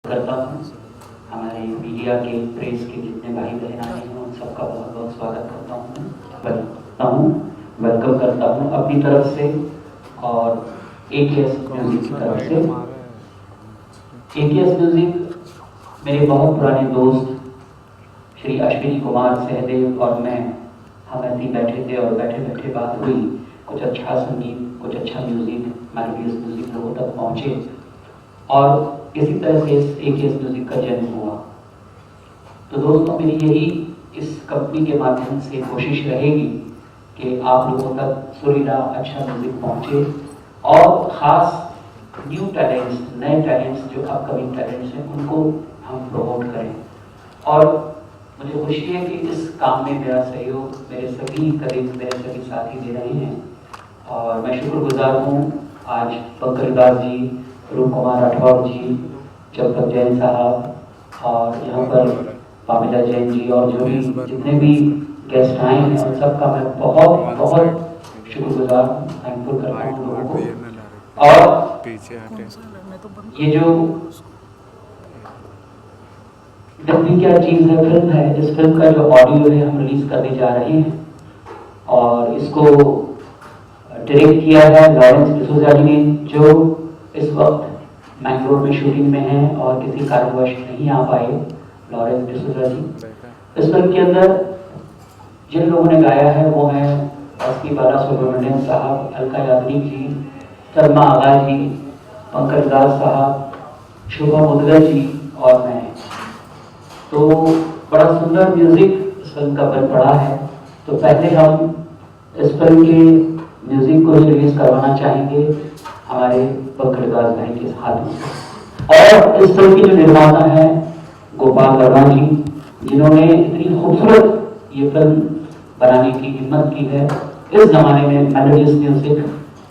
करता हूँ। हमारे मीडिया के प्रेस के जितने भाई बहन आए हैं उन सबका बहुत बहुत स्वागत करता हूँ, वेलकम करता हूँ अपनी तरफ से और AKS म्यूजिक की तरफ से। AKS म्यूजिक मेरे बहुत पुराने दोस्त श्री अश्विनी कुमार सहदेव और मैं हम ऐसे ही बैठे थे और बैठे बैठे बात हुई, कुछ अच्छा संगीत, कुछ अच्छा म्यूजिक, मेलोडियस म्यूजिक लोगों तक पहुँचे और इसी तरह से इस AKS म्यूजिक का जन्म हुआ। तो दोस्तों मेरी यही इस कंपनी के माध्यम से कोशिश रहेगी कि आप लोगों तक सुरीला अच्छा म्यूजिक पहुँचे और ख़ास न्यू टैलेंट्स, नए टैलेंट्स जो अपकमिंग टैलेंट्स हैं उनको हम प्रमोट करें। और मुझे खुशी है कि इस काम में मेरा सहयोग मेरे सभी कलीग, मेरे सभी साथी दे रहे हैं और मैं शुक्रगुजार हूँ आज पंकज दास जी, रूप कुमार राठौर जी, चंपक जैन साहब और यहाँ पर पामिला जैन जी और जो भी जितने भी गेस्ट आए हैं उन सबका मैं बहुत बहुत शुक्रगुजार हूँ, थैंकफुल करता हूँ लोगों को। और ये जो भी क्या चीज़ है, फिल्म है, इस फिल्म का जो ऑडियो है हम रिलीज करने जा रहे हैं और इसको डायरेक्ट किया है लॉरेंस डिसूजा जी ने, जो इस वक्त मैंगलोर में शूटिंग में है और किसी कारणवश नहीं आ पाए। लॉरेंस डिसूजा जी इस फिल्म के अंदर जिन लोगों ने गाया है वो हैं एसपी बालासुब्रमण्यम साहब, अलका याग्निक जी, सलमा आगा जी, पंकज दास साहब, शुभम मुदगल जी और मैं। तो बड़ा सुंदर म्यूजिक इस फिल्म का बन पड़ा है। तो पहले हम इस फिल्म के म्यूजिक को ही रिलीज करवाना चाहेंगे हमारे पंकज दास भाई के हाथों से। और इस फिल्म की जो निर्माता है गोपाल वर्मा जी, जिन्होंने इतनी खूबसूरत ये फिल्म बनाने की हिम्मत की है। इस जमाने में मेलोडियस म्यूजिक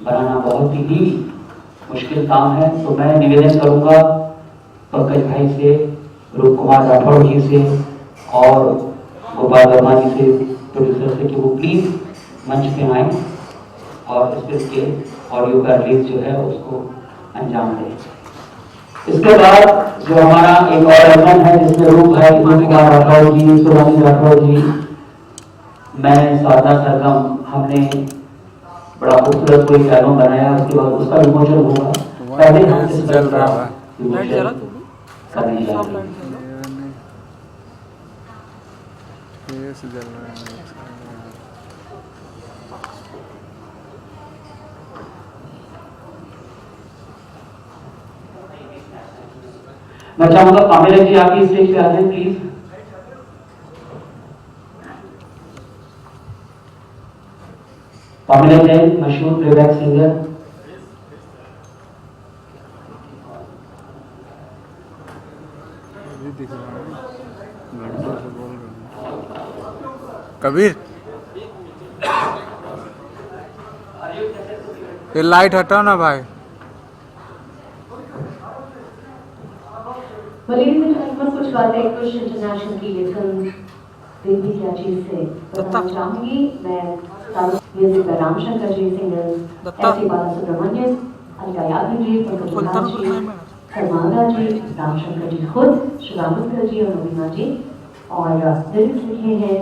बनाना बहुत ही मुश्किल काम है। तो मैं निवेदन करूंगा पंकज भाई से, रूप कुमार राठौर जी से और गोपाल वर्मा जी से, प्रोड्यूसर से, कि वो प्लीज मंच पे आए और इस फिल्म के ऑडियो का रिलीज जो है उसको अंजाम दें। इसके बाद जो हमारा एक और एल्बम है जिसमें रूप भाई, रूप कुमार राठौर जी, सुरानी राठौर जी, मैं, साधना सरगम, हमने बड़ा खूबसूरत कोई एल्बम बनाया। उसके बाद उसका विमोचन होगा। पहले हम इस फिल्म का विमोचन करने जा रहे हैं। मैं चाहूंगा पामिला जी आपकी स्टेज पे आ जाए प्लीज। पामिला जैन, मशहूर प्लेबैक सिंगर। कबीर ये लाइट हटाओ ना भाई। कुछ बातें कुछ इंटरनेशनल की ये फिल्म देवी क्या चीज से बताना चाहूंगी। मैं म्यूजिक पर रामशंकर जी, सिंगर एसपी बालासुब्रमण्यम, अलका याग्निक जी, पंकज दास जी, सलमा जी, रामशंकर जी खुद, शिवामुद्रा जी और नवीना जी, और लिरिक्स लिखे हैं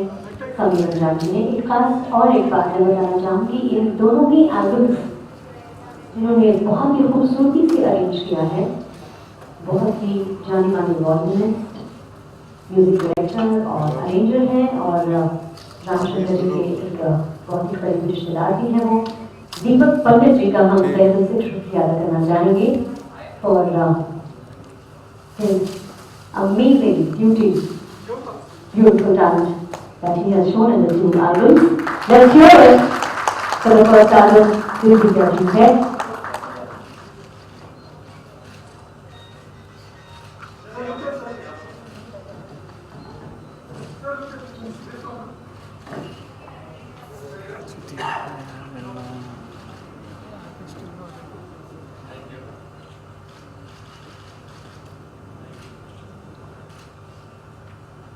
समीर रंजान जी ने। एक खास और एक बात मैं बताना चाहूंगी, इन दोनों ही एल्बम्स जिन्होंने बहुत ही खूबसूरती से अरेंज किया है, बहुत ही जानी मानी वॉयलिनिस्ट, म्यूजिक डायरेक्टर और अरेंजर हैं और रामशंकर जी के एक बहुत ही करीबी रिश्तेदार भी हैं। वो दीपक पंडित जी का हम तहे दिल से शुक्रिया अदा करना चाहेंगे और his amazing beautiful talent that he has shown in the two albums. Let's hear it for the first album, Devi Kya Cheez Hai.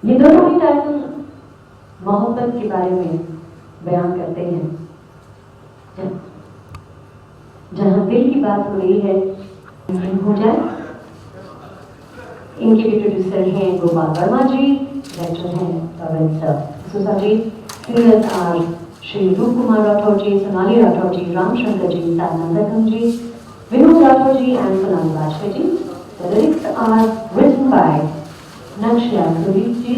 ये दोनों ही टाइटल मोहब्बत के बारे में बयान करते हैं। जहाँ दिल की बात हो रही है हो जाए, इनके भी प्रोड्यूसर हैं गोपाल वर्मा जी, डायरेक्टर हैं Lawrence D'Souza ji, singers are Shri Roop Kumar Rathod ji, Sonali Rathod ji, Ramshankar ji, Sanandkam ji, Vinod Rathod ji and Sonali Vajpayee ji. The lyrics are written by Nakshya Sudeep ji,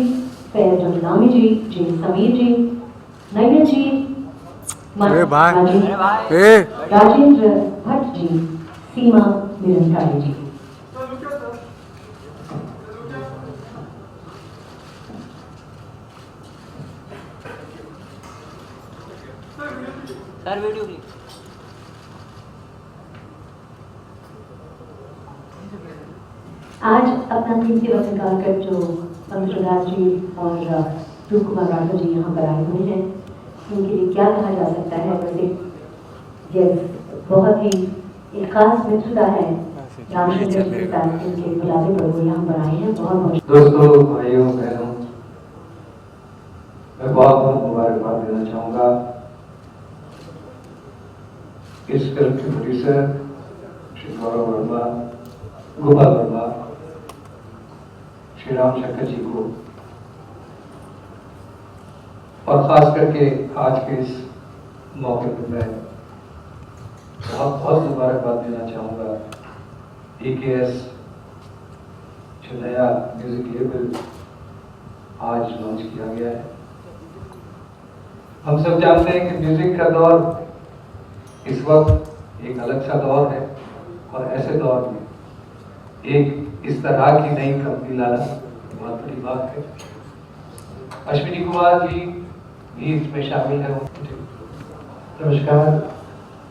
Fair Jamnami ji, J. Sameer ji, Nayan ji, Rajendra Bhatt ji, Seema Nirankari ji. Sir video please. आज अपना कीमती वक्त निकाल कर जो पंकज जी और रूप कुमार राठौर जी यहाँ पर आए हुए हैं, इनके लिए क्या कहा जा सकता है. वैसे ये बहुत ही एक खास मित्रता है रामशंकर जी के साथ, इनके बुलावे पर वो यहाँ पर आए हैं. बहुत बहुत दोस्तों, भाइयों बहनों, मैं बहुत बहुत मुबारकबाद देना चाहूँगा इस फिल्म के प्रोड्यूसर श्री गौरव वर्मा, गोपाल वर्मा, श्री रामशंकर जी को, और खास करके आज के इस मौके पर मैं बहुत बहुत मुबारकबाद देना चाहूँगा AKS जो नया म्यूजिक लेबल आज लॉन्च किया गया है. हम सब जानते हैं कि म्यूजिक का दौर इस वक्त एक अलग सा दौर है, और ऐसे दौर में एक इस तरह की नई कंपनी लाना बहुत बड़ी बात है. अश्विनी कुमार जी भी इसमें शामिल है. नमस्कार.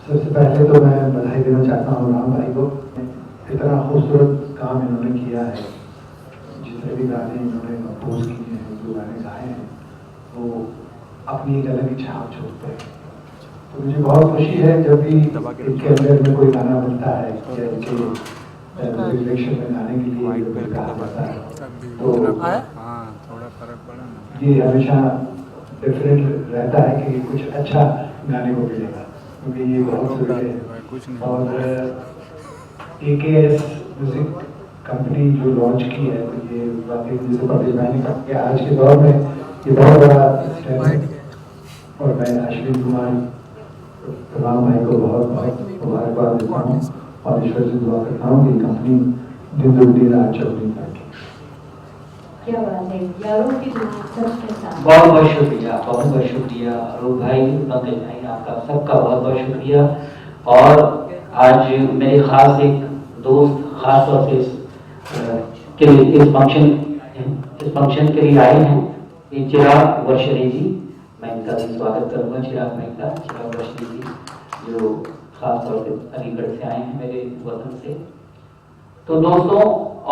सबसे पहले तो मैं बधाई देना चाहता हूँ राम भाई को. इतना खूबसूरत काम इन्होंने किया है. जितने भी गाने इन्होंने कंपोज किए हैं, जो गाने गाए हैं, वो अपनी एक अलग ही छाप छोड़ते हैं. तो मुझे बहुत खुशी है जब भी इनके अंदर में कोई गाना बनता है या इनके डायरेक्शन में गाने के लिए कोई कहा जाता है, तो थोड़ा फर्क पड़ा ना. ये हमेशा डिफरेंट रहता है कि कुछ अच्छा गाने को मिलेगा, क्योंकि ये बहुत जरूरी है. और AKS म्यूजिक कंपनी जो लॉन्च की है, तो ये वाकई जैसे पंकज भाई ने कहा कि आज के दौर में ये बहुत बड़ा स्टेप है. और मैं अश्विनी कुमार राम भाई को बहुत बहुत मुबारकबाद देता हूँ और ईश्वर से दुआ करता हूँ कि कंपनी दिन दुगनी रात चौगुनी करके. क्या बात है यारों की सच के साथ. बहुत बहुत शुक्रिया, बहुत बहुत शुक्रिया अरूप भाई, पंकज भाई, आपका सबका बहुत बहुत शुक्रिया. और आज मेरे खास एक दोस्त खास तौर से इस फंक्शन के लिए आए हैं, ये चिराग वर्षणी जी. मैं इनका भी स्वागत करूंगा. चिराग वर्षणी जी जो खास तौर से अलीगढ़ से आए हैं, मेरे वतन से. तो दोस्तों,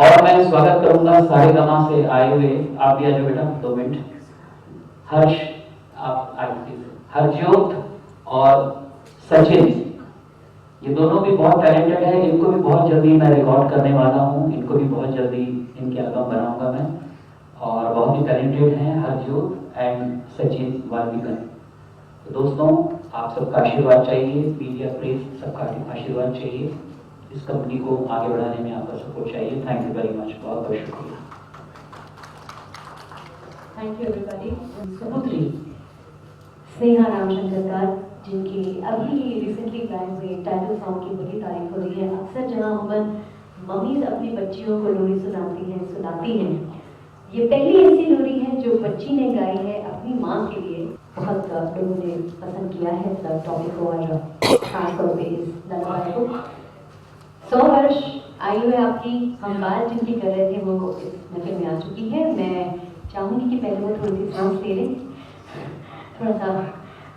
और मैं स्वागत करूंगा सारेगामा से आए हुए, आप भी आ जाओ बेटा 2 मिनट, हर्ष, आप आइए, हरजोत और सचिन. ये दोनों भी बहुत टैलेंटेड है. इनको भी बहुत जल्दी मैं रिकॉर्ड करने वाला हूँ. इनको भी बहुत जल्दी इनके एल्बम बनाऊंगा मैं. और बहुत ही टैलेंटेड हैं हरजोत एंड सचिन वाल्मीकन. तो दोस्तों, आप सबका आशीर्वाद चाहिए, मीडिया प्रेस सबका आशीर्वाद चाहिए. इस कंपनी को आगे बढ़ाने में आपका सपोर्ट चाहिए. Thank you very much. बहुत बहुत शुक्रिया. Thank you everybody. सुपुत्री स्नेहा रामशंकर का, जिनकी अभी रिसेंटली गाए हुए टाइटल सॉन्ग की बड़ी तारीफ हो रही है. अक्सर जहां अमूमन मम्मीज अपनी बच्चियों को लोरी सुनाती हैं, ये पहली ऐसी लोरी है जो बच्ची ने गाई है अपनी माँ के लिए. बहुत लोगों ने पसंद किया है इस टॉपिक को और खासतौर पर इस ललबाई को. 100 वर्ष आयु है आपकी. हम बात जिनकी कर रहे थे वो इस महफिल में आ चुकी है. मैं चाहूँगी कि पहले वो थोड़ी सी सांस ले लें थोड़ा सा,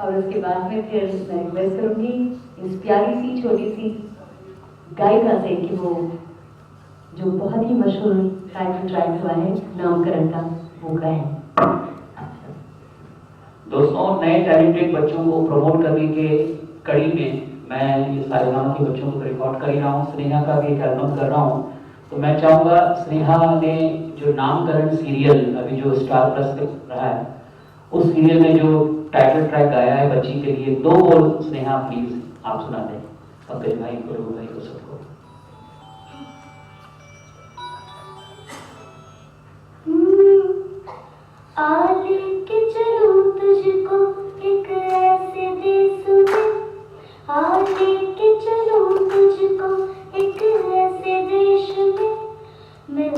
और उसके बाद में फिर मैं रिक्वेस्ट करूँगी इस प्यारी सी छोटी सी गायिका से कि वो जो बहुत ही मशहूर टाइटल ट्रैक हुआ है नामकरण का, वो गाएं. दोस्तों, नए टैलेंटेड बच्चों को प्रमोट करने के कड़ी में मैं ये सारेगामा के बच्चों को रिकॉर्ड कर ही रहा हूँ. स्नेहा का भी एक एल्बम कर रहा हूँ. तो मैं चाहूँगा, स्नेहा ने जो नामकरण सीरियल अभी जो स्टार प्लस पे रहा है, उस सीरियल में जो टाइटल ट्रैक गाया है बच्ची के लिए, 2 बोल स्नेहा प्लीज आप सुना दें. पंकज भाई को, रघु भाई को, सबको. आ लेके चलूं तुझको एक ऐसे देश में, आ लेके चलूं तुझको एक ऐसे देश में, मिल